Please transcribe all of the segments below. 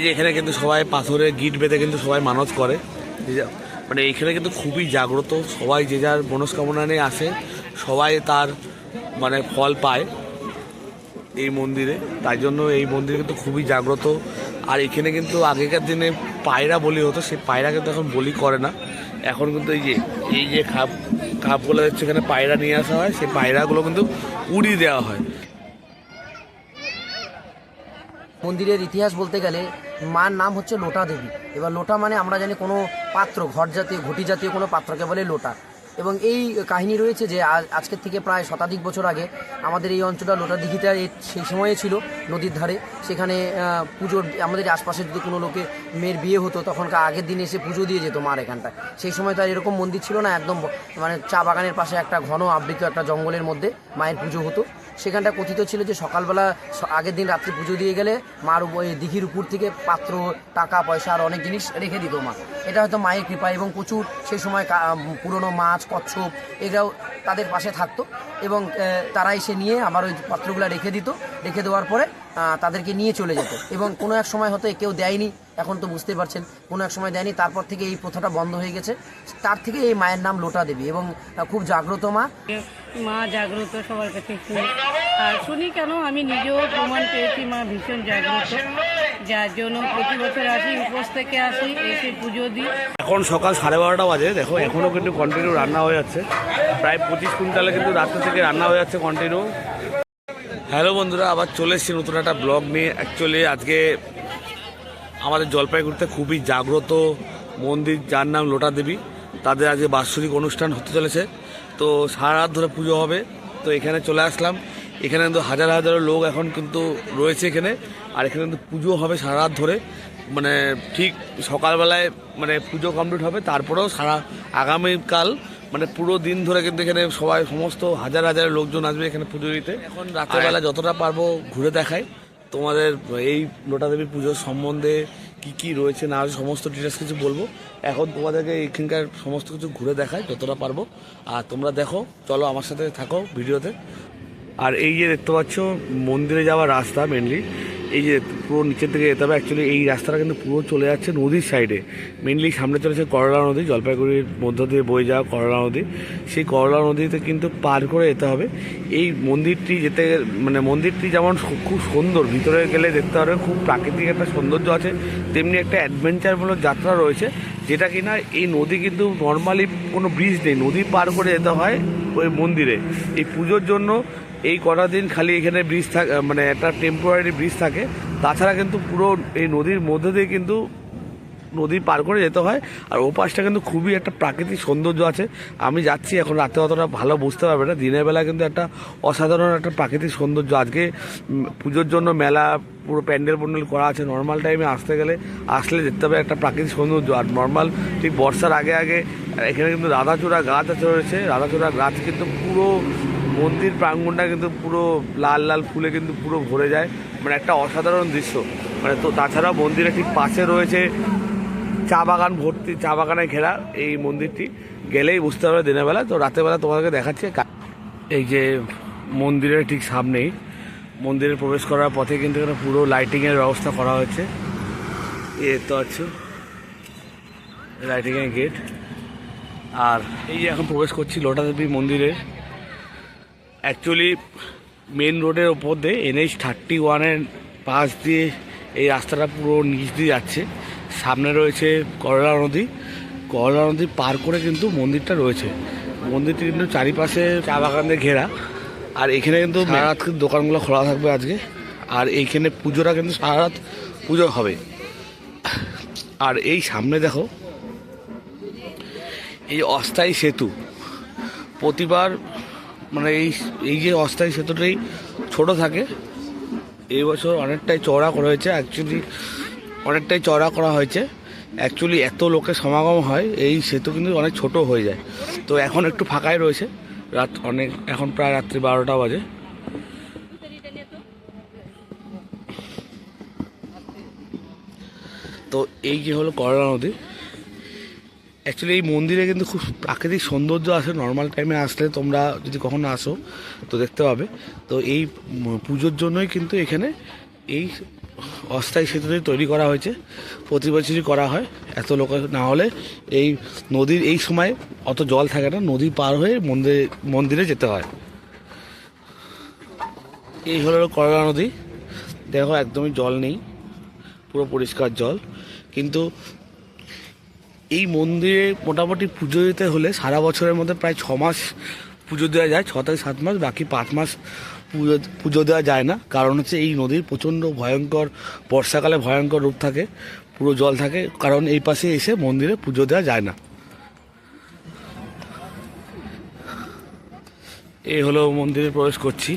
যে এখানে কিন্তু সবাই পাথরে গিট বেঁধে কিন্তু সবাই মানত করে, মানে এখানে কিন্তু খুবই জাগ্রত, সবাই যে যার মনস্কামনা নিয়ে আসে, সবাই তার মানে ফল পায় এই মন্দিরে। তাই জন্য এই মন্দির কিন্তু খুবই জাগ্রত। আর এখানে কিন্তু আগেকার দিনে পায়রা বলি হতো, সেই পায়রা কিন্তু এখন বলি করে না। এখন কিন্তু এই যে খাপগুলো হচ্ছে, এখানে পায়রা নিয়ে আসা হয়, সেই পায়রাগুলো কিন্তু উড়িয়ে দেওয়া হয়। মন্দিরের ইতিহাস বলতে গেলে মার নাম হচ্ছে লোটা দেবী। এবার লোটা মানে আমরা জানি কোনো পাত্র, ঘট জাতীয় ঘটি জাতীয় কোনো পাত্রকে বলে লোটা। এবং এই কাহিনী রয়েছে যে আজকের থেকে প্রায় শতাধিক বছর আগে আমাদের এই অঞ্চলটা লোটা দিঘিটা সেই সময়ে ছিল নদীর ধারে। সেখানে পুজোর আমাদের আশপাশে যদি কোনো লোকে মেয়ের বিয়ে হতো, তখনকার আগের দিনে এসে পুজো দিয়ে যেত মার এখানটায়। সেই সময় তো আর এরকম মন্দির ছিল না, একদম মানে চা বাগানের পাশে একটা ঘন আবৃত একটা জঙ্গলের মধ্যে মায়ের পুজো হতো। সেখানটা কথিত ছিল যে সকালবেলা আগের দিন রাত্রে পুজো দিয়ে গেলে মার দিঘির উপর থেকে পাত্র, টাকা পয়সা আর অনেক জিনিস রেখে দিত মা। এটা হয়তো মায়ের কৃপা। এবং প্রচুর সেই সময় পুরনো মাছ, কচ্ছপ এরাও তাদের পাশে থাকতো এবং তারা এসে নিয়ে আবার ওই পাত্রগুলো রেখে দিত। রেখে দেওয়ার পরে তাদেরকে নিয়ে চলে যেত। এবং কোনো এক সময় হয়তো কেউ দেয়নি, এখন তো বুঝতেই পারছেন, কোনো এক সময় দেয়নি। তারপর থেকে এই প্রথাটা বন্ধ হয়ে গেছে। তার থেকে এই মায়ের নাম লোটা দেবী এবং খুব জাগ্রত মা। মা জাগ্রত, সবার কাছে শুনি। আর শুনি কেন, আমি নিজেও প্রমাণ পেয়েছি মা ভীষণ জাগ্রত, যার জন্য প্রতি বছর আসি, উপোস থেকে আসি, এসে পুজো দিই। এখন সকাল 12:30 বাজে, দেখো এখনও কিন্তু কন্টিনিউ রান্না হয়ে যাচ্ছে। প্রায় 25 কুইন্টালে কিন্তু রাত্রে থেকে রান্না হয়ে যাচ্ছে কন্টিনিউ। হ্যালো বন্ধুরা, আবার চলে এসেছি নতুন একটা ব্লগ নিয়ে। অ্যাকচুয়ালি আজকে আমাদের জলপাইগুড়িতে খুবই জাগ্রত মন্দির, যার নাম লোটা দেবী, তাদের আজকে বাৎসরিক অনুষ্ঠান হতে চলেছে। তো সারা রাত ধরে পুজো হবে। তো এখানে চলে আসলাম। এখানে কিন্তু হাজার হাজার লোক এখন কিন্তু রয়েছে এখানে। আর এখানে কিন্তু পুজো হবে সারা রাত ধরে, মানে ঠিক সকালবেলায় মানে পুজো কমপ্লিট হবে, তারপরেও সারা আগামীকাল মানে পুরো দিন ধরে কিন্তু এখানে সবাই সমস্ত হাজার হাজার লোকজন আসবে এখানে পুজো দিতে। এখন রাত্রেবেলা যতটা পারবো ঘুরে দেখাই তোমাদের এই লোটা দেবী পুজোর সম্বন্ধে, কি কি রয়েছে না সমস্ত ডিটেলস কিছু বলবো। এখন তোমাদেরকে এখানকার সমস্ত কিছু ঘুরে দেখাই যতটা পারবো। আর তোমরা দেখো, চলো আমার সাথে থাকো ভিডিওতে। আর এই যে দেখতে পাচ্ছ মন্দিরে যাওয়ার রাস্তা, মেনলি এই যে পুরো নিচের থেকে যেতে হবে। অ্যাকচুয়ালি এই রাস্তাটা কিন্তু পুরো চলে যাচ্ছে নদীর সাইডে। মেনলি সামনে চলেছে করলা নদী, জলপাইগুড়ির মধ্য দিয়ে বয়ে যাওয়া করলা নদী। সেই করলা নদীতে কিন্তু পার করে যেতে হবে। এই মন্দিরটি যেতে মানে মন্দিরটি যেমন খুব সুন্দর, ভিতরে গেলে দেখতে পারবে খুব প্রাকৃতিক একটা সৌন্দর্য আছে, তেমনি একটা অ্যাডভেঞ্চারমূলক যাত্রা রয়েছে, যেটা কিনা এই নদী কিন্তু নর্মালি কোনো ব্রিজ নেই, নদী পার করে যেতে হয় ওই মন্দিরে। এই পুজোর জন্য এই কটা দিন খালি এখানে ব্রিজ থাকে, মানে একটা টেম্পোরারি ব্রিজ থাকে। তাছাড়া কিন্তু পুরো এই নদীর মধ্যে দিয়ে কিন্তু নদী পার করে যেতে হয়। আর ও পাশটা কিন্তু খুবই একটা প্রাকৃতিক সৌন্দর্য আছে। আমি যাচ্ছি, এখন রাতে অতটা ভালো বুঝতে পারবে না, দিনের বেলা কিন্তু একটা অসাধারণ একটা প্রাকৃতিক সৌন্দর্য। আজকে পুজোর জন্য মেলা পুরো প্যান্ডেল করা আছে। নর্মাল টাইমে আসলে দেখতে হবে একটা প্রাকৃতিক সৌন্দর্য। আর নর্মাল ঠিক বর্ষার আগে আগে এখানে কিন্তু রাধাচূড়া গাছ রয়েছে। রাধাচূড়া গাছ কিন্তু পুরো মন্দির প্রাঙ্গণটা কিন্তু পুরো লাল লাল ফুলে কিন্তু পুরো ভরে যায়, মানে একটা অসাধারণ দৃশ্য। মানে তো তাছাড়াও মন্দিরের ঠিক পাশে রয়েছে চা বাগান, ভর্তি চা বাগানে ঘেরা এই মন্দিরটি। গেলেই বুঝতে পারবে দিনের বেলা। তো রাতের বেলা তোমাদেরকে দেখাচ্ছি। এই যে মন্দিরের ঠিক সামনেই, মন্দিরে প্রবেশ করার পথে কিন্তু এখানে পুরো লাইটিংয়ের ব্যবস্থা করা হয়েছে। এ তো আছে লাইটিংয়ের গেট। আর এই যে এখন প্রবেশ করছি লোটা দেবী মন্দিরে। অ্যাকচুয়ালি মেন রোডের ওপর দিয়ে NH-31-এর পাশ দিয়ে এই রাস্তাটা পুরো নিচ দিয়ে যাচ্ছে। সামনে রয়েছে করলা নদী। করলা নদী পার করে কিন্তু মন্দিরটা রয়েছে। মন্দিরটি কিন্তু চারিপাশে চা বাগান দিয়ে ঘেরা। আর এখানে কিন্তু সারা রাত কিন্তু দোকানগুলো খোলা থাকবে আজকে। আর এইখানে পুজোটা কিন্তু সারা রাত পুজো হবে। আর এই সামনে দেখো এই অস্থায়ী সেতু, প্রতিবার মানে এই যে অস্থায়ী সেতুটাই ছোট থাকে, এই বছর অনেকটাই চওড়া করা হয়েছে। অ্যাকচুয়ালি এত লোকের সমাগম হয়, এই সেতু কিন্তু অনেক ছোট হয়ে যায়। তো এখন একটু ফাঁকাই রয়েছে, রাত অনেক, এখন প্রায় রাত্রি 12টা বাজে। তো এই যে হলো করলা নদী। অ্যাকচুয়ালি এই মন্দিরে কিন্তু খুব প্রাকৃতিক সৌন্দর্য আছে। নর্মাল টাইমে আসলে তোমরা যদি কখনো আসো তো দেখতে পাবে। তো এই পুজোর জন্যই কিন্তু এখানে এই অস্থায়ী সেতু তৈরি করা হয়েছে, প্রতি বছরই করা হয়। এত লোক না হলে এই নদীর এই সময় অত জল থাকে না, নদী পার হয়ে মন্দিরে যেতে হয়। এই হলো করলা নদী, দেখো একদমই জল নেই, পুরো পরিষ্কার জল। কিন্তু এই মন্দিরে মোটামুটি পুজো দিতে হলে সারা বছরের মধ্যে প্রায় 6 মাস পুজো দেওয়া যায়, 6 থেকে 7 মাস, বাকি 5 মাস পুজো দেওয়া যায় না। কারণ হচ্ছে এই নদীর প্রচণ্ড ভয়ঙ্কর, বর্ষাকালে ভয়ঙ্কর রূপ থাকে, পুরো জল থাকে, কারণ এই পাশে এসে মন্দিরে পুজো দেওয়া যায় না। এই হলো মন্দিরে প্রবেশ করছি।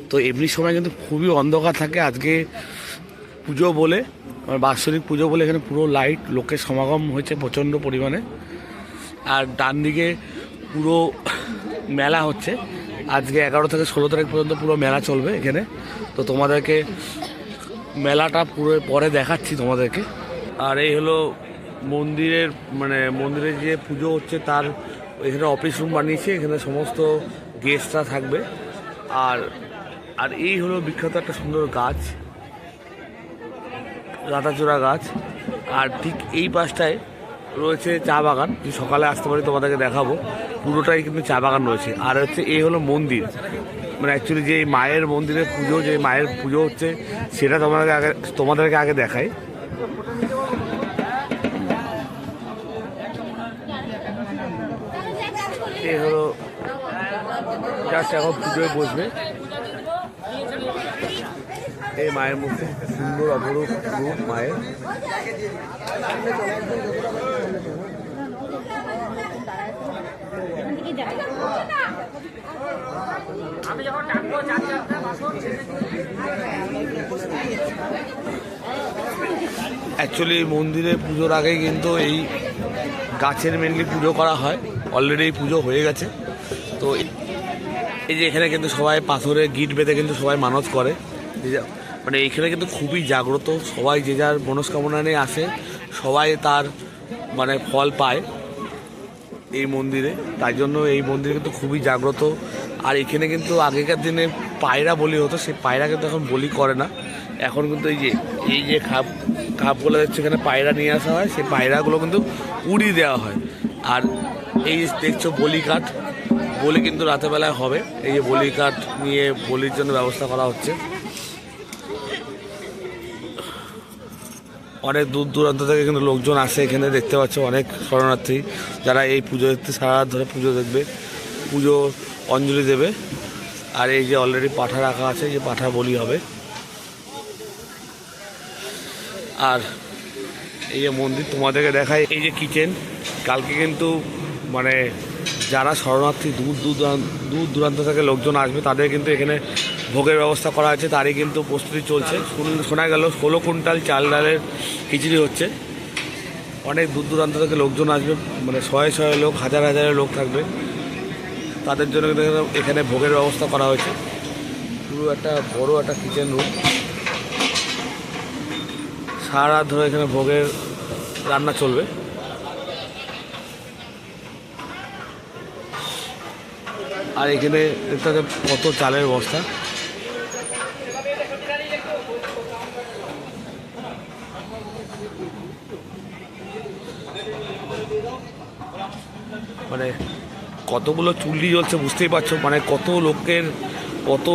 তো এমনি সময় কিন্তু খুবই অন্ধকার থাকে। আজকে পুজো বলে, বাৎসরিক পুজো বলে এখানে পুরো লাইট, লোকের সমাগম হয়েছে প্রচণ্ড পরিমাণে। আর ডান দিকে পুরো মেলা হচ্ছে, আজকে 11 থেকে 16 তারিখ পর্যন্ত পুরো মেলা চলবে এখানে। তো তোমাদেরকে মেলাটা পুরো পরে দেখাচ্ছি তোমাদেরকে। আর এই হলো মন্দিরের মন্দিরে যে পুজো হচ্ছে তার এখানে অফিস রুম বানিয়েছে, এখানে সমস্ত গেস্টরা থাকবে। আর আর এই হলো বিখ্যাত একটা সুন্দর গাছ, রাতাচূড়া গাছ। আর ঠিক এই পাশটায় রয়েছে চা বাগান, যে সকালে আসতে পারি তোমাদেরকে দেখাবো, পুরোটাই কিন্তু চা বাগান রয়েছে। আর হচ্ছে এই হলো মন্দির, অ্যাকচুয়ালি যে মায়ের মন্দিরের পুজো, যে মায়ের পুজো হচ্ছে সেটা তোমাদেরকে আগে দেখাই। এই হলো জাস্ট এখন পুজোয় বসবে। এই মায়ের মধ্যে সুন্দর অপরূপ রূপ মায়ের। অ্যাকচুয়ালি মন্দিরে পুজোর আগেই কিন্তু এই গাছের মেনলি পুজো করা হয়, অলরেডি পুজো হয়ে গেছে। তো এই যে এখানে কিন্তু সবাই পাথরে গিট বেঁধে কিন্তু সবাই মানত করে, এইখানে কিন্তু খুবই জাগ্রত, সবাই যে যার মনস্কামনা নিয়ে আসে, সবাই তার ফল পায় এই মন্দিরে। তাই জন্য এই মন্দির কিন্তু খুবই জাগ্রত। আর এখানে কিন্তু আগেকার দিনে পায়রা বলি হতো, সেই পায়রা কিন্তু এখন বলি করে না। এখন কিন্তু এই যে খাপগুলো হচ্ছে, এখানে পায়রা নিয়ে আসা হয়, সেই পায়রাগুলো কিন্তু উড়িয়ে দেওয়া হয়। আর এই দেখছো বলি কাঠ, বলি কিন্তু রাতেরবেলায় হবে। এই যে বলি কাঠ নিয়ে বলির জন্য ব্যবস্থা করা হচ্ছে। অনেক দূর দূরান্ত থেকে কিন্তু লোকজন আসে এখানে, দেখতে পাচ্ছ অনেক শরণার্থী যারা এই পুজো দেখতে সারা রাত ধরে পুজো দেখবে, পুজো অঞ্জলি দেবে। আর এই যে অলরেডি পাঠা রাখা আছে, যে পাঠা বলি হবে। আর এই যে মন্দির তোমাদেরকে দেখায়, এই যে কিচেন, কালকে কিন্তু যারা শরণার্থী দূর দূরান্ত থেকে লোকজন আসবে তাদের কিন্তু এখানে ভোগের ব্যবস্থা করা আছে, তারই কিন্তু প্রস্তুতি চলছে। শোনা গেল 16 কুইন্টাল চাল ডালের খিচুড়ি হচ্ছে। অনেক দূর দূরান্ত থেকে লোকজন আসবে, শয়ে লোক, হাজারে লোক থাকবে, তাদের জন্য কিন্তু এখানে ভোগের ব্যবস্থা করা হয়েছে। পুরো একটা বড় একটা কিচেন রুম, সারা রাত ধরে এখানে ভোগের রান্না চলবে। আর এখানে দেখতে কত চালের বস্তা, কতগুলো চুল্লি জ্বলছে বুঝতেই পারছো, কত লোকের কত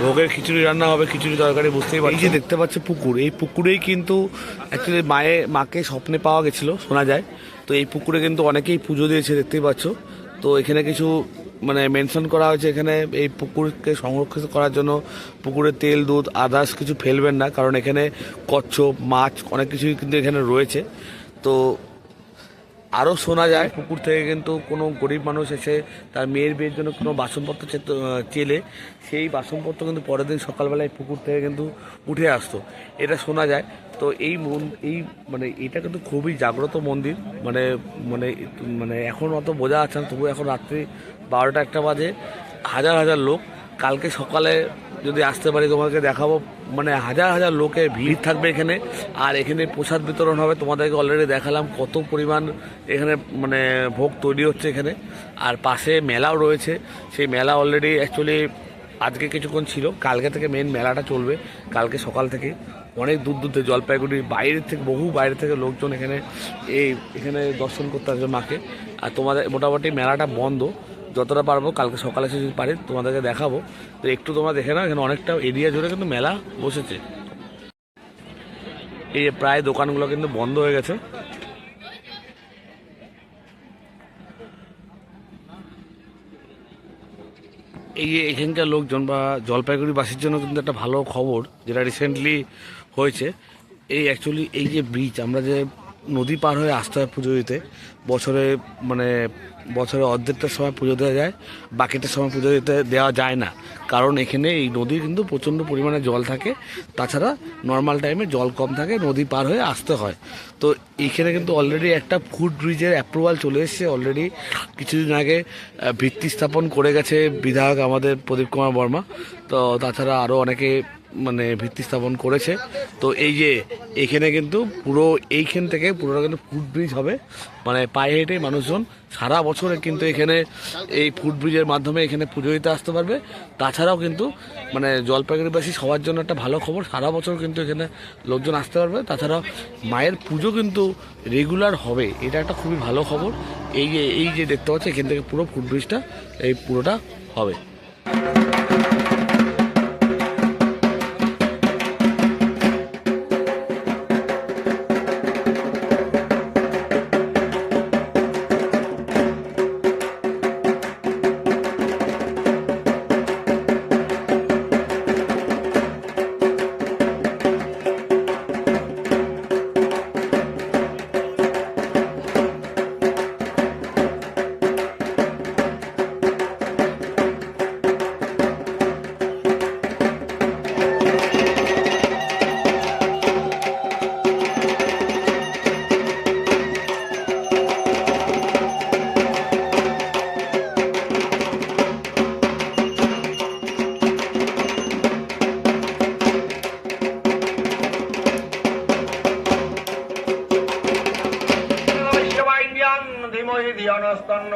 ভোগের খিচুড়ি রান্না হবে, খিচুড়ি তরকারি বুঝতেই পারছি। এই যে দেখতে পাচ্ছ পুকুর, এই পুকুরেই কিন্তু অ্যাকচুয়ালি মাকে স্বপ্নে পাওয়া গেছিলো শোনা যায়। তো এই পুকুরে কিন্তু অনেকেই পুজো দিয়েছে, দেখতেই পাচ্ছ। তো এখানে কিছু মেনশন করা হয়েছে, এখানে এই পুকুরকে সংরক্ষিত করার জন্য পুকুরে তেল, দুধ, আদার্স কিছু ফেলবেন না, কারণ এখানে কচ্ছপ, মাছ অনেক কিছুই কিন্তু এখানে রয়েছে। তো আরও শোনা যায় পুকুর থেকে কিন্তু কোনো গরিব মানুষ এসে তার মেয়ের বিয়ের জন্য কোনো বাসনপত্র চেলে, সেই বাসনপত্র কিন্তু পরের দিন সকালবেলায় পুকুর থেকে কিন্তু উঠে আসতো, এটা শোনা যায়। তো এই এটা কিন্তু খুবই জাগ্রত মন্দির। এখন অত বোঝা যাচ্ছে না, তবু এখন রাত্রি 12টা-1টা বাজে, হাজার লোক। কালকে সকালে যদি আসতে পারি তোমাকে দেখাবো, হাজার লোকের ভিড় থাকবে এখানে। আর এখানে প্রসাদ বিতরণ হবে, তোমাদেরকে অলরেডি দেখালাম কত পরিমাণ এখানে ভোগ তৈরি হচ্ছে এখানে। আর পাশে মেলাও রয়েছে, সেই মেলা অলরেডি অ্যাকচুয়ালি আজকে কিছুক্ষণ ছিল, কালকে থেকে মেন মেলাটা চলবে, কালকে সকাল থেকে। অনেক দূর দূর থেকে জলপাইগুড়ি বাইরের থেকে বহু বাইরে থেকে লোকজন এখানে দর্শন করতে আসবে মাকে। আর তোমাদের মোটামুটি মেলাটা বন্ধ, যতটা পারবো কালকে সকালে যদি পারি তোমাদেরকে দেখাবো। তো একটু তোমরা দেখে নাও, এখানে অনেকটা এরিয়া জুড়ে কিন্তু মেলা বসেছে। এই প্রায় দোকানগুলো কিন্তু বন্ধ হয়ে গেছে। এই যে এখানকার লোকজন বা জলপাইগুড়িবাসীর জন্য কিন্তু একটা ভালো খবর যেটা রিসেন্টলি হয়েছে। এই অ্যাকচুয়ালি এই যে ব্রিজ, আমরা যে নদী পার হয়ে আসতে হয় পুজো দিতে, বছরে অর্ধেকটার সময় পুজো দেওয়া যায়, বাকিটার সময় পুজো দিতে দেওয়া যায় না। কারণ এখানে এই নদীর কিন্তু প্রচণ্ড পরিমাণে জল থাকে, তাছাড়া নর্মাল টাইমে জল কম থাকে, নদী পার হয়ে আসতে হয়। তো এইখানে কিন্তু অলরেডি একটা ফুট ব্রিজের অ্যাপ্রুভাল চলে এসেছে অলরেডি। কিছুদিন আগে ভিত্তি স্থাপন করে গেছে বিধায়ক আমাদের প্রদীপ কুমার বর্মা। তো তাছাড়া আরও অনেকে ভিত্তি স্থাপন করেছে। তো এই যে এখানে কিন্তু পুরো এইখান থেকে পুরোটা কিন্তু ফুট ব্রিজ হবে, পায়ে হেঁটে মানুষজন সারা বছরে কিন্তু এখানে এই ফুট ব্রিজের মাধ্যমে এখানে পুজো দিতে আসতে পারবে। তাছাড়াও কিন্তু জলপাইগুড়িবাসী সবার জন্য একটা ভালো খবর, সারা বছর কিন্তু এখানে লোকজন আসতে পারবে। তাছাড়াও মায়ের পুজো কিন্তু রেগুলার হবে, এটা একটা খুবই ভালো খবর। এই যে দেখতে পাচ্ছি এখান থেকে পুরো ফুট ব্রিজটা এই পুরোটা হবে।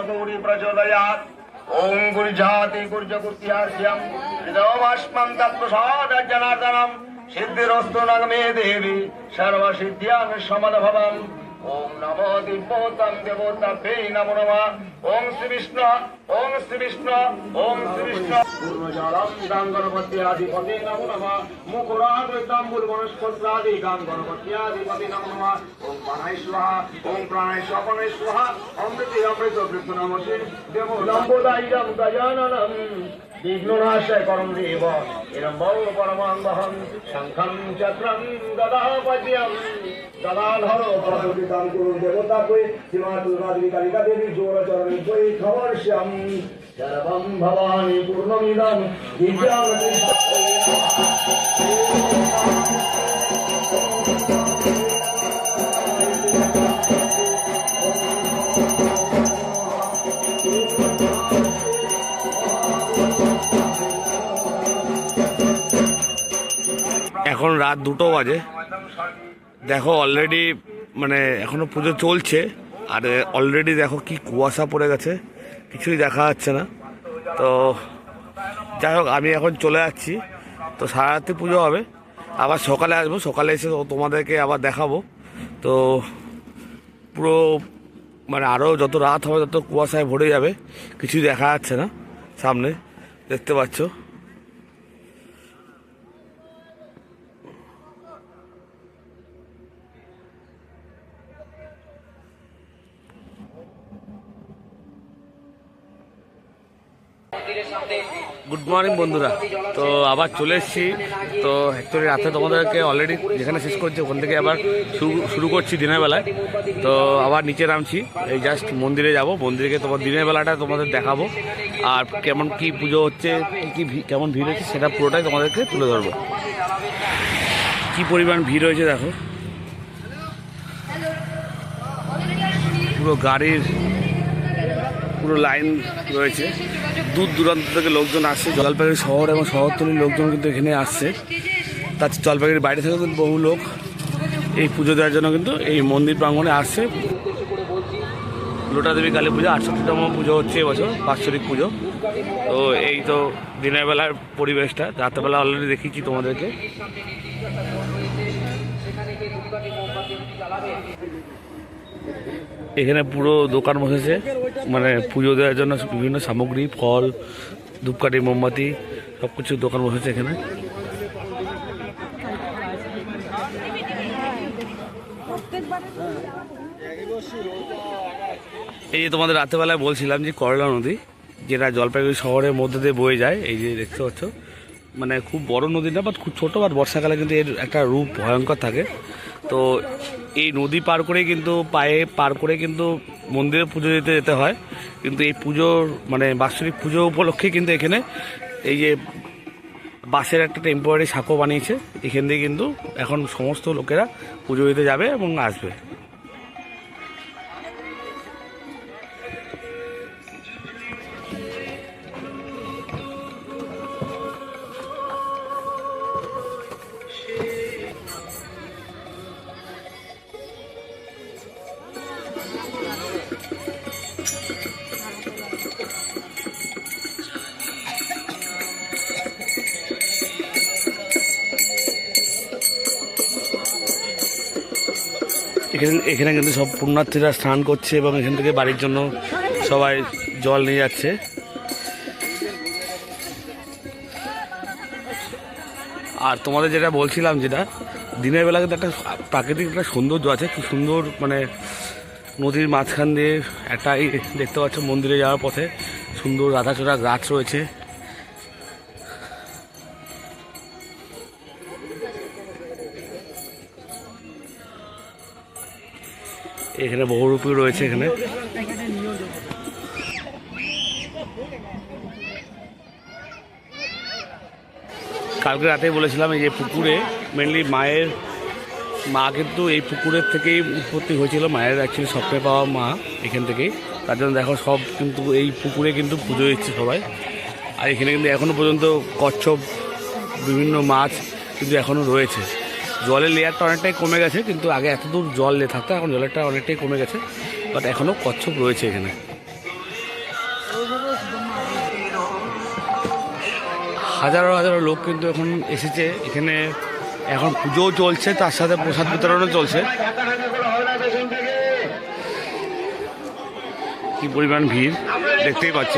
गौरी प्रचोदयात् ओम गुरुजाति गुर्जगुर्त्यार्घ्यं हृदयमास्मं तत्प्रसादजनार्दनं सिद्धिरस्तु नगमे देवी सर्वसिद्ध्यां समदभवम्। ओम नमो दिव्योत्तम देवोत्तमे नमो नमः। ओम श्री विष्णु ओम श्री विष्णु ओम श्री विष्णु पूर्णजलम गणपत्याधिपते नमो नमः। मुकुराग्रताम्बुलवनस्पत्रादि गणपत्याधिपते नमो नमः। ओम प्राणाय स्वाहा ओम प्राणाय स्वापने स्वाहा अमृते अमृत वृत्त नमस्ते देवो लंबोदायिरं गजाननं विघ्ननाशय परम देव इदं बल परमांगहं शंखं चक्रं गदापद्यं गदाधरो प्रभुदितं कुरु देवता कोई सीमा दुर्गा कालिका देवी जोर चरण कोई खबर श्याम सर्वं भवानी पूर्णमिदं दिव्यां এখন রাত 2টো বাজে। দেখো অলরেডি এখনো পুজো চলছে, আর অলরেডি দেখো কি কুয়াশা পড়ে গেছে, কিছুই দেখা যাচ্ছে না। তো যাই হোক, আমি এখন চলে যাচ্ছি। তো সারা রাত্রি পুজো হবে, আবার সকালে আসবো, সকালে এসে তোমাদেরকে আবার দেখাবো। তো পুরো আরও যত রাত হবে তত কুয়াশায় ভরে যাবে, কিছুই দেখা যাচ্ছে না সামনে, দেখতে পাচ্ছ। গুড মর্নিং বন্ধুরা, তো আবার চলে এসেছি। তো অ্যাকচুয়ালি রাতে তোমাদেরকে অলরেডি যেখানে শেষ করছি ওখান থেকে আবার শুরু করছি দিনের বেলায়। তো আবার নিচে নামছি, এই জাস্ট মন্দিরে যাব, মন্দিরে তোমার দিনের বেলাটা তোমাদের দেখাবো, আর কেমন কি পুজো হচ্ছে, কেমন ভিড় হচ্ছে সেটা পুরোটাই তোমাদেরকে তুলে ধরবো। কি পরিমাণ ভিড় হয়েছে দেখো, পুরো গাড়ির পুরো লাইন রয়েছে, দূর দূরান্ত থেকে লোকজন আসছে। জলপাইগুড়ি শহর এবং শহরতলির লোকজন কিন্তু এখানে আসছে, তার জলপাইগুড়ির বাইরে থেকে কিন্তু বহু লোক এই পুজো দেওয়ার জন্য কিন্তু এই মন্দির প্রাঙ্গণে আসছে। লোটা দেবী কালী পুজো 68তম পুজো হচ্ছে এবছর, বাৎসরিক পুজো। তো এই তো দিনের বেলার পরিবেশটা, রাতেরবেলা অলরেডি দেখিয়েছি তোমাদেরকে। এখানে পুরো দোকান বসেছে, মানে পুজো দেওয়ার জন্য বিভিন্ন সামগ্রী, ফল, ধূপকাঠি, মোমবাতি সব কিছু দোকান বসেছে এখানে। এই যে তোমাদের রাতেবেলায় বলছিলাম যে করলা নদী, যেটা জলপাইগুড়ি শহরের মধ্যে দিয়ে বয়ে যায়, এই যে দেখতে পাচ্ছ, মানে খুব বড় নদী না, বাট খুব ছোটো, বাট বর্ষাকালে কিন্তু এর একটা রূপ ভয়ঙ্কর থাকে। তো এই নদী পার করেই কিন্তু পায়ে পার করে কিন্তু মন্দিরে পুজো দিতে যেতে হয়। কিন্তু এই পুজোর মানে বাৎসরিক পুজো উপলক্ষে কিন্তু এখানে এই যে বাসের একটা টেম্পোরারি সাঁকো বানিয়েছে, এখান দিয়ে কিন্তু এখন সমস্ত লোকেরা পুজো দিতে যাবে এবং আসবে। এখানে কিন্তু সব পুণ্যার্থীরা স্নান করছে এবং এখান থেকে বাড়ির জন্য সবাই জল নিয়ে যাচ্ছে। আর তোমাদের যেটা বলছিলাম, যেটা দিনের বেলা কিন্তু একটা প্রাকৃতিক একটা সৌন্দর্য আছে, কি সুন্দর, মানে নদীর মাঝখান দিয়ে একটা দেখতে পাচ্ছ মন্দিরে যাওয়ার পথে সুন্দর রাধাচূড়া গাছ রয়েছে। এখানে বহুরূপী রয়েছে এখানে। কালকে রাতে বলেছিলাম এই যে পুকুরে মেনলি মা কিন্তু এই পুকুরের থেকেই উৎপত্তি হয়েছিল, মায়ের অ্যাকচুয়ালি স্বপ্নে পাওয়া মা এখান থেকেই। তার জন্য দেখো সব কিন্তু এই পুকুরে কিন্তু পুজো দিচ্ছে সবাই। আর এখানে কিন্তু এখনও পর্যন্ত কচ্ছপ, বিভিন্ন মাছ কিন্তু এখনও রয়েছে। জলের লেয়ারটা অনেকটাই কমে গেছে, কিন্তু আগে এত দূর জল থাকতো, এখন জলেরটা অনেকটাই কমে গেছে, বাট এখনও কচ্ছপ রয়েছে এখানে। হাজারো হাজারো লোক কিন্তু এখন এসেছে এখানে, এখন পুজোও চলছে, তার সাথে প্রসাদ বিতরণও চলছে। কি পরিমাণ ভিড় দেখতেই পাচ্ছ।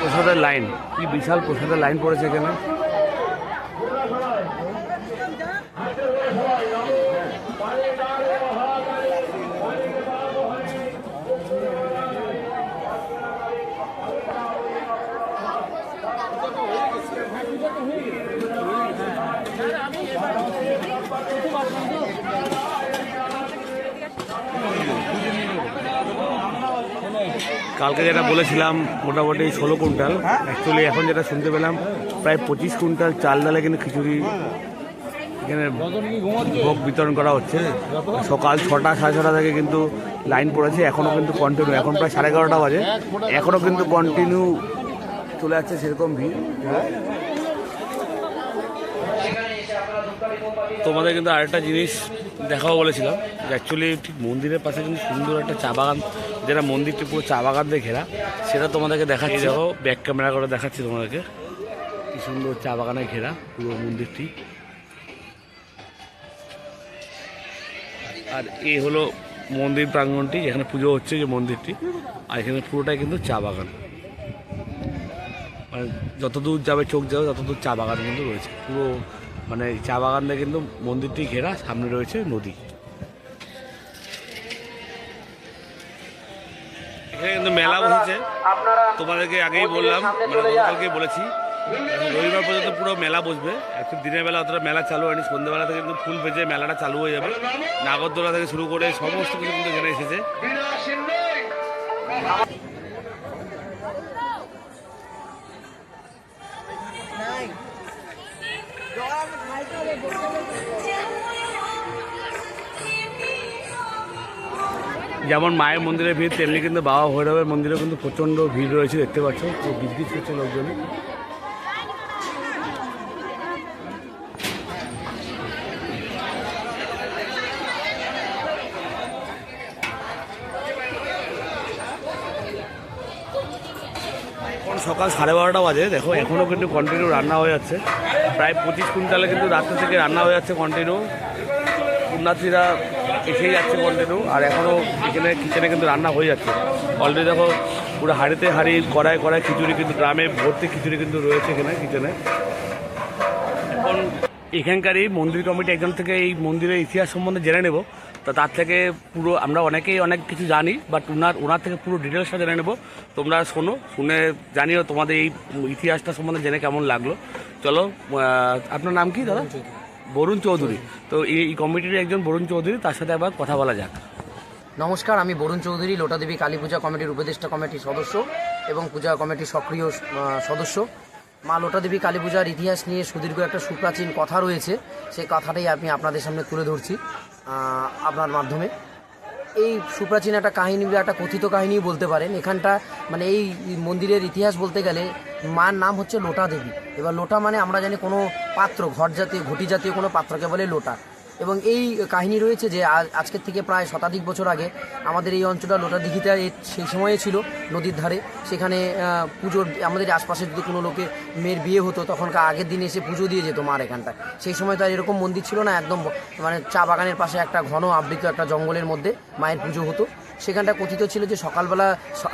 প্রসাদের লাইন, কি বিশাল প্রসাদের লাইন পড়েছে এখানে। কালকে যেটা বলেছিলাম মোটামুটি 16 কুইন্টাল, অ্যাকচুয়ালি এখন যেটা শুনতে পেলাম প্রায় 25 কুইন্টাল চাল ডালে কিন্তু খিচুড়ি এখানে ভোগ বিতরণ করা হচ্ছে। সকাল 6টা সাড়ে 6টা থেকে কিন্তু লাইন পড়েছে, এখনও কিন্তু কন্টিনিউ, এখন প্রায় 11:30 বাজে, এখনও কিন্তু কন্টিনিউ চলে যাচ্ছে সেরকম ভিড়। তোমাদের কিন্তু আরেকটা জিনিস দেখাও বলেছিলাম, অ্যাকচুয়ালি ঠিক মন্দিরের পাশে কিন্তু সুন্দর একটা চা বাগান, যেটা মন্দিরটি পুরো চা বাগান দিয়ে ঘেরা, সেটা তোমাদেরকে দেখাচ্ছি। দেখো ব্যাক ক্যামেরা করে দেখাচ্ছি তোমাদেরকে, কি সুন্দর চা বাগানে ঘেরা পুরো মন্দিরটি। আর এই হলো মন্দির প্রাঙ্গণটি, যেখানে পুজো হচ্ছে যে মন্দিরটি, আর এখানে পুরোটাই কিন্তু চা বাগান, মানে যতদূর যাবে চোখ যাবে ততদূর চা বাগান কিন্তু রয়েছে পুরো, মানে চা বাগান দিয়ে কিন্তু মন্দিরটি ঘেরা, সামনে রয়েছে নদী। এখানে কিন্তু মেলা বসেছে, তোমাদেরকে আগেই বললাম, মানে গতকালকে বলেছি, রবিবার পর্যন্ত পুরো মেলা বসবে। একটু দিনের বেলা অতটা মেলা চালু হয়নি, সন্ধ্যেবেলা থেকে কিন্তু ফুল ভেজে মেলাটা চালু হয়ে যাবে। নাগরদোলা থেকে শুরু করে সমস্ত কিছু কিন্তু এখানে এসেছে। যেমন মায়ের মন্দিরে ভিড়, তেমনি কিন্তু বাবা ভৈরবের মন্দিরেও কিন্তু প্রচণ্ড ভিড় রয়েছে, দেখতে পাচ্ছ, তো বিদ্যুৎ করছে লোকজন। এখন সকাল 12:30 বাজে, দেখো এখনও কিন্তু কন্টিনিউ রান্না হয়ে যাচ্ছে। প্রায় 25 কুইন্টালে কিন্তু রাত্রে থেকে রান্না হয়ে যাচ্ছে কন্টিনিউ। পুণ্যার্থীরা এসেই যাচ্ছে কন্টিনিউ, আর এখনও এখানে কিচেনে কিন্তু রান্না হয়ে যাচ্ছে অলরেডি। দেখো পুরো হাঁড়িতে হাঁড়ি, কড়ায় কড়ায় খিচুড়ি, কিন্তু গ্রামে ভর্তি খিচুড়ি কিন্তু রয়েছে এখানে কিচেনে। এখন এখানকার এই মন্দির কমিটি একজন থেকে এই মন্দিরের ইতিহাস সম্বন্ধে জেনে নেব। তো তার থেকে পুরো আমরা অনেকেই অনেক কিছু জানি, বাট ওনার থেকে পুরো ডিটেলসটা জেনে নেব। তোমরা শোনো, শুনে জানিও তোমাদের এই ইতিহাসটা সম্বন্ধে জেনে কেমন লাগলো। চলো, আপনার নাম কি দাদা? বরুণ চৌধুরী। তো এই কমিটির একজন বরুণ চৌধুরী, তার সাথে আবার কথা বলা যাক। নমস্কার, আমি বরুণ চৌধুরী, লোটাদেবী কালী পূজা কমিটির উপদেষ্টা কমিটির সদস্য এবং পূজা কমিটির সক্রিয় সদস্য। মা লোটাদেবী কালী পূজার ইতিহাস নিয়ে সুদীর্ঘ একটা সুপ্রাচীন কথা রয়েছে, সেই কথাটাই আমি আপনাদের সামনে তুলে ধরছি আপনার মাধ্যমে। এই সুপ্রাচীন একটা কাহিনী বা একটা কথিত কাহিনী বলতে পারেন। এখানটা মানে এই মন্দিরের ইতিহাস বলতে গেলে মার নাম হচ্ছে লোটা দেবী। এবার লোটা মানে আমরা জানি কোনো পাত্র, ঘট জাতীয় ঘটি জাতীয় কোনো পাত্রকে বলে লোটা। এবং এই কাহিনী রয়েছে যে আজকের থেকে প্রায় শতাধিক বছর আগে আমাদের এই অঞ্চলটা লোটাদিঘিটা সেই সময়ে ছিল নদীর ধারে। সেখানে পুজোর আমাদের আশপাশে যদি কোনো লোকে মেয়ের বিয়ে হতো, তখনকার আগের দিনে এসে পুজো দিয়ে যেত মার এখানটায়। সেই সময় তো আর এরকম মন্দির ছিল না, একদম মানে চা বাগানের পাশে একটা ঘন আবৃত একটা জঙ্গলের মধ্যে মায়ের পুজো হতো। সেখানটা কথিত ছিল যে সকালবেলা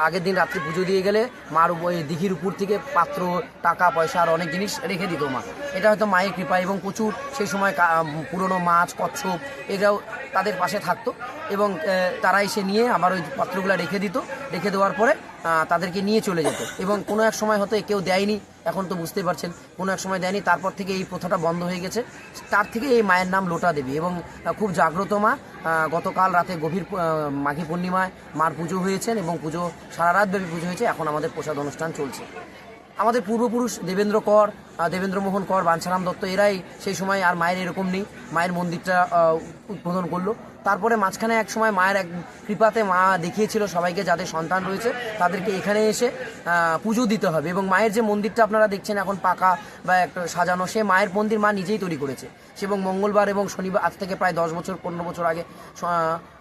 আগের দিন রাত্রে পুজো দিয়ে গেলে মার ওই দিঘির উপর থেকে পাত্র, টাকা পয়সা আর অনেক জিনিস রেখে দিত মা। এটা হয়তো মায়ের কৃপা, এবং প্রচুর সেই সময় পুরনো মাছ, কচ্ছপ এরাও তাদের পাশে থাকতো, এবং তারা এসে নিয়ে আবার ওই পাত্রগুলো রেখে দিত। রেখে দেওয়ার পরে তাদেরকে নিয়ে চলে যেত, এবং কোনো এক সময় হয়তো কেউ দেয়নি, এখন তো বুঝতেই পারছেন কোনো এক সময় দেয়নি। তারপর থেকে এই প্রথাটা বন্ধ হয়ে গেছে। তার থেকে এই মায়ের নাম লোটা দেবী, এবং খুব জাগ্রত মা। গতকাল রাতে গভীর মাঘী পূর্ণিমায় মার পুজো হয়েছেন, এবং পুজো সারা রাতব্যাপী পুজো হয়েছে। এখন আমাদের প্রসাদ অনুষ্ঠান চলছে। আমাদের পূর্বপুরুষ দেবেন্দ্র কর, দেবেন্দ্রমোহন কর, বাঞ্ছারাম দত্ত এরাই সেই সময়, আর মায়ের এরকম নেই, মায়ের মন্দিরটা উদ্বোধন করলো। তারপরে মাঝখানে এক সময় মায়ের এক কৃপাতে মা দেখিয়েছিল সবাইকে, যাদের সন্তান রয়েছে তাদেরকে এখানে এসে পুজো দিতে হবে। এবং মায়ের যে মন্দিরটা আপনারা দেখছেন এখন পাকা বা একটা সাজানো, সে মায়ের মন্দির মা নিজেই তৈরি করেছে। এবং মঙ্গলবার এবং শনিবার, আজ থেকে প্রায় 10 বছর 15 বছর আগে,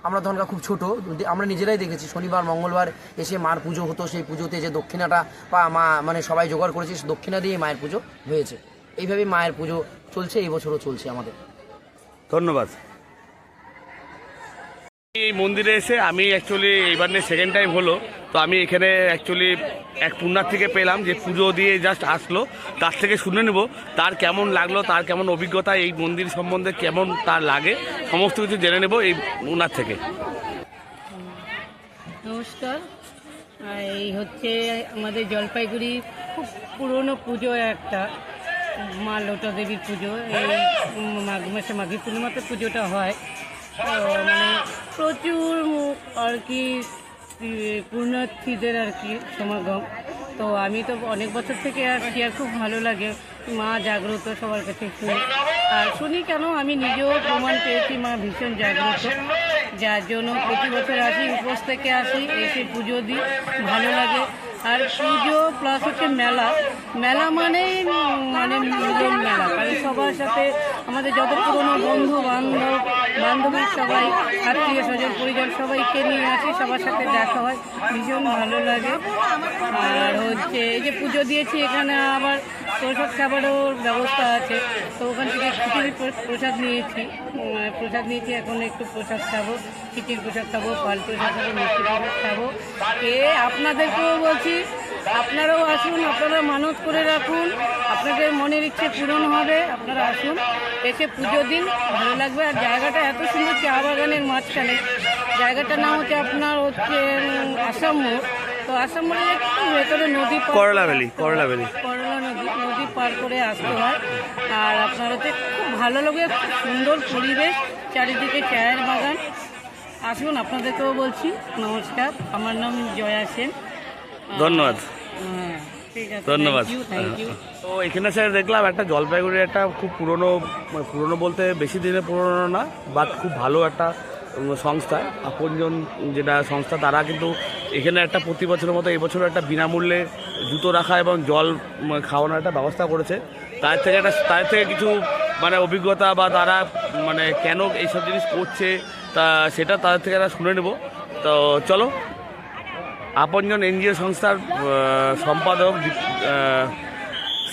আমরা তখনকার খুব ছোট, আমরা নিজেরাই দেখেছি শনিবার মঙ্গলবার এসে মার পুজো হতো। সেই পুজোতে যে দক্ষিণাটা মা মানে সবাই জোগাড় করেছে, দক্ষিণা দিয়ে মায়ের পুজো হয়েছে। এইভাবে মায়ের পুজো চলছে, এই বছরও চলছে আমাদের। ধন্যবাদ। এই মন্দিরে এসে আমি অ্যাকচুয়ালি এইবার নিয়ে সেকেন্ড টাইম হলো। তো আমি এখানে অ্যাকচুয়ালি এক পুণ্যার্থীকে পেলাম যে পুজো দিয়ে জাস্ট আসলো, তার থেকে শুনে নেব তার কেমন লাগলো, তার কেমন অভিজ্ঞতা, এই মন্দির সম্বন্ধে কেমন তার লাগে, সমস্ত কিছু জেনে নেব এই ওনার থেকে। নমস্কার। এই হচ্ছে আমাদের জলপাইগুড়ি খুব পুরনো পুজো একটা, মা লোটা দেবীর পুজো। এই মাঘ মাসে মাঘী পূর্ণিমাতে পুজোটা হয়। মানে প্রচুর আর কি পুণ্যার্থীদের আর কি সমাগম। তো আমি তো অনেক বছর থেকে আসছি, আর খুব ভালো লাগে। মা জাগ্রত, সবার কাছে শুনি, আর শুনি কেন আমি নিজেও প্রমাণ পেয়েছি মা ভীষণ জাগ্রত, যার জন্য প্রতি বছর আসি, উপোস থেকে আসি, এসে পুজো দিই, ভালো লাগে। আর পুজো প্লাস হচ্ছে মেলা, মেলা মানেই মানে মিলন মেলা, কারণ সবার সাথে আমাদের যত পুরনো বন্ধু বান্ধবী সবাই, আত্মীয় স্বজন পরিজন সবাইকে নিয়ে আসি, সবার সাথে দেখা হয়, ভীষণ ভালো লাগে। আর হচ্ছে এই যে পুজো দিয়েছি, এখানে আবার প্রসাদ খাবারও ব্যবস্থা আছে। তো ওখান থেকে খিচুড়ির প্রসাদ নিয়েছি, এখন একটু প্রসাদ খাবো, খিচুড়ির প্রসাদ খাবো, ফল প্রসাদ খাবো, মিষ্টি প্রসাদ খাবো। আপনাদেরকেও বলছি, আপনারাও আসুন, আপনারা মানত করে রাখুন, আপনাদের মনের ইচ্ছে পূরণ হবে। আপনারা আসুন, এসে পুজো দিন, ভালো লাগবে। আর জায়গাটা এত সুন্দর, চা বাগানের মাঝখানে। জায়গাটার নাম হচ্ছে আপনার আসাম মোড়। তো আসাম মোড়ে একটু ভেতরে নদী, করলা ভ্যালি নদী পার করে আসতে হয়। আর আপনার হচ্ছে খুব ভালো লাগে, খুব সুন্দর পরিবেশ, চারিদিকে চায়ের বাগান। আসুন, আপনাদেরকেও বলছি নমস্কার। আমার নাম জয়া সেন। ধন্যবাদ। ঠিক আছে, ধন্যবাদ। Thank you. তো এখানে স্যার দেখলাম একটা জলপাইগুড়ির একটা খুব পুরনো বলতে বেশি দিনের পুরনো না, বাট খুব ভালো একটা সংস্থা, আপনজন যেটা সংস্থা, তারা কিন্তু এখানে একটা প্রতি বছরের মতো এবছরও একটা বিনামূল্যে জুতো রাখা এবং জল খাওয়ানোর একটা ব্যবস্থা করেছে। তাদের থেকে কিছু মানে অভিজ্ঞতা, বা তারা মানে কেন এইসব জিনিস করছে, তা সেটা তাদের থেকে শুনে নেব। তো চলো। আপনজন এনজিও সংস্থার সম্পাদক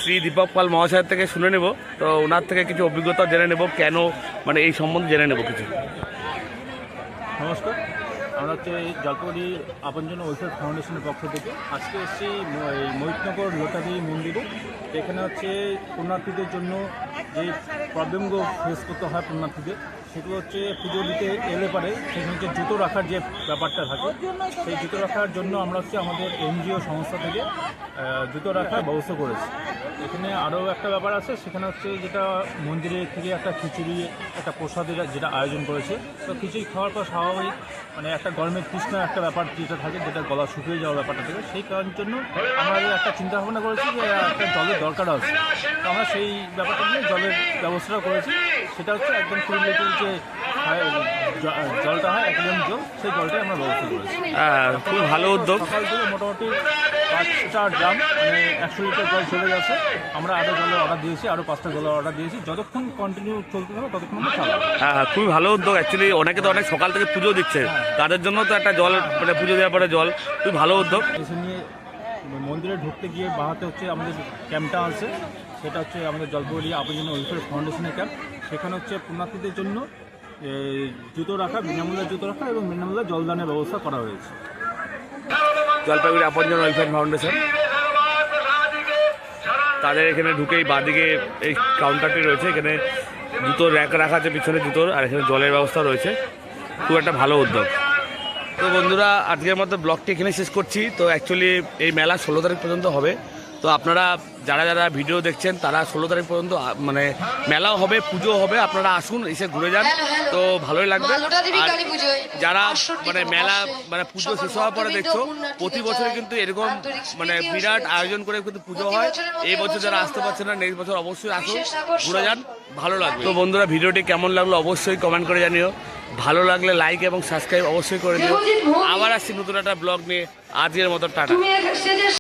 শ্রী দীপক পাল মহাশয়ের থেকে শুনে নেব। তো ওনার থেকে কিছু অভিজ্ঞতা জেনে নেব, কেন মানে এই সম্বন্ধে জেনে নেব কিছু। নমস্কার, আমরা হচ্ছে জলপাইগুড়ি আপনজন ওয়েলফেয়ার ফাউন্ডেশনের পক্ষ থেকে আজকে এসেছি এই মহিতনগর লোটাদেবী মন্দিরে। এখানে হচ্ছে পুণ্যার্থীদের জন্য যে প্রবলেমগুলো ফেস করতে হয় পুণ্যার্থীদের, সেগুলো হচ্ছে পুজো দিতে এলে পারে সেখানে হচ্ছে জুতো রাখার যে ব্যাপারটা থাকে, সেই জুতো রাখার জন্য আমরা হচ্ছে আমাদের এনজিও সংস্থা থেকে জুতো রাখার ব্যবস্থা করেছি। এখানে আরও একটা ব্যাপার আছে, সেখানে হচ্ছে যেটা মন্দিরের থেকে একটা খিচুড়ি, একটা প্রসাদের যেটা আয়োজন করেছে। তো খিচুড়ি খাওয়ার পর স্বাভাবিক মানে একটা গরমের তৃষ্ণা একটা ব্যাপার যেটা থাকে, যেটা গলা শুকিয়ে যাওয়ার ব্যাপারটা থাকে, সেই কারণের জন্য আমরা একটা চিন্তা ভাবনা করেছি যে একটা জলের দরকার আছে। তো আমরা সেই ব্যাপারটা নিয়ে জলের ব্যবস্থাটা করেছি। সেটা হচ্ছে একদম 3 লিটার যে জলটা হয় 1 লিটার জল, সেই জলটাই আমরা ব্যবস্থা করেছি। খুব ভালো উদ্যোগ। সকাল থেকে মোটামুটি 5টা ড্রাম মানে 100 লিটার জল চলে গেছে। আমরা আরও জলের অর্ডার দিয়েছি, আরও 5টা জলের অর্ডার দিয়েছি। যতক্ষণ কন্টিনিউ চলতে থাকবে ততক্ষণ আমরা চালাবো। হ্যাঁ, খুবই ভালো উদ্যোগ। অ্যাকচুয়ালি অনেকে তো অনেক সকাল থেকে পুজো দিচ্ছে, তাদের জন্য তো একটা জল মানে পুজো দেওয়ার পরে জল, খুবই ভালো উদ্যোগ। এসে নিয়ে মন্দিরে ঢুকতে গিয়ে বাহাতে হচ্ছে আমাদের ক্যাম্পটা আছে, সেটা হচ্ছে আমাদের জলপাইগুড়ি আপনজন ওয়েলফেয়ার ফাউন্ডেশনের ক্যাম্প। সেখানে হচ্ছে পুণ্যার্থীদের জন্য জুতো রাখা, বিনামূল্যে জুতো রাখা এবং বিনামূল্যে জলদানের ব্যবস্থা করা হয়েছে। জলপাইগুড়ি আপনজন ওয়েলফেয়ার ফাউন্ডেশন, তাদের এখানে ঢুকেই বাঁদিকে এই কাউন্টারটি রয়েছে, এখানে জুতোর র্যাক রাখা আছে পিছনে জুতোর, আর এখানে জলের ব্যবস্থা রয়েছে। খুব একটা ভালো উদ্যোগ। তো বন্ধুরা, আজকের মতো ব্লগটি এখানে শেষ করছি। তো অ্যাকচুয়ালি এই মেলা 16 তারিখ পর্যন্ত হবে। তো আপনারা যারা যারা ভিডিও দেখছেন তারা 16 তারিখ পর্যন্ত মানে মেলাও হবে, পুজো হবে, আপনারা আসুন, এসে ঘুরে যান, তো ভালোই লাগবে। আর যারা মানে মেলা মানে পুজো শেষ হওয়ার পরে দেখছো, প্রতি বছরে কিন্তু এরকম মানে বিরাট আয়োজন করে কিন্তু পুজো হয়। এই বছর যারা আসতে পারছে না, নেক্সট বছর অবশ্যই আসুন, ঘুরে যান, ভালো লাগবে। তো বন্ধুরা, ভিডিওটি কেমন লাগলো অবশ্যই কমেন্ট করে জানিও। ভালো লাগলে লাইক এবং সাবস্ক্রাইব অবশ্যই করে দিও। আবার আসছি নতুন একটা ব্লগ নিয়ে। আজকের মতো টাটা।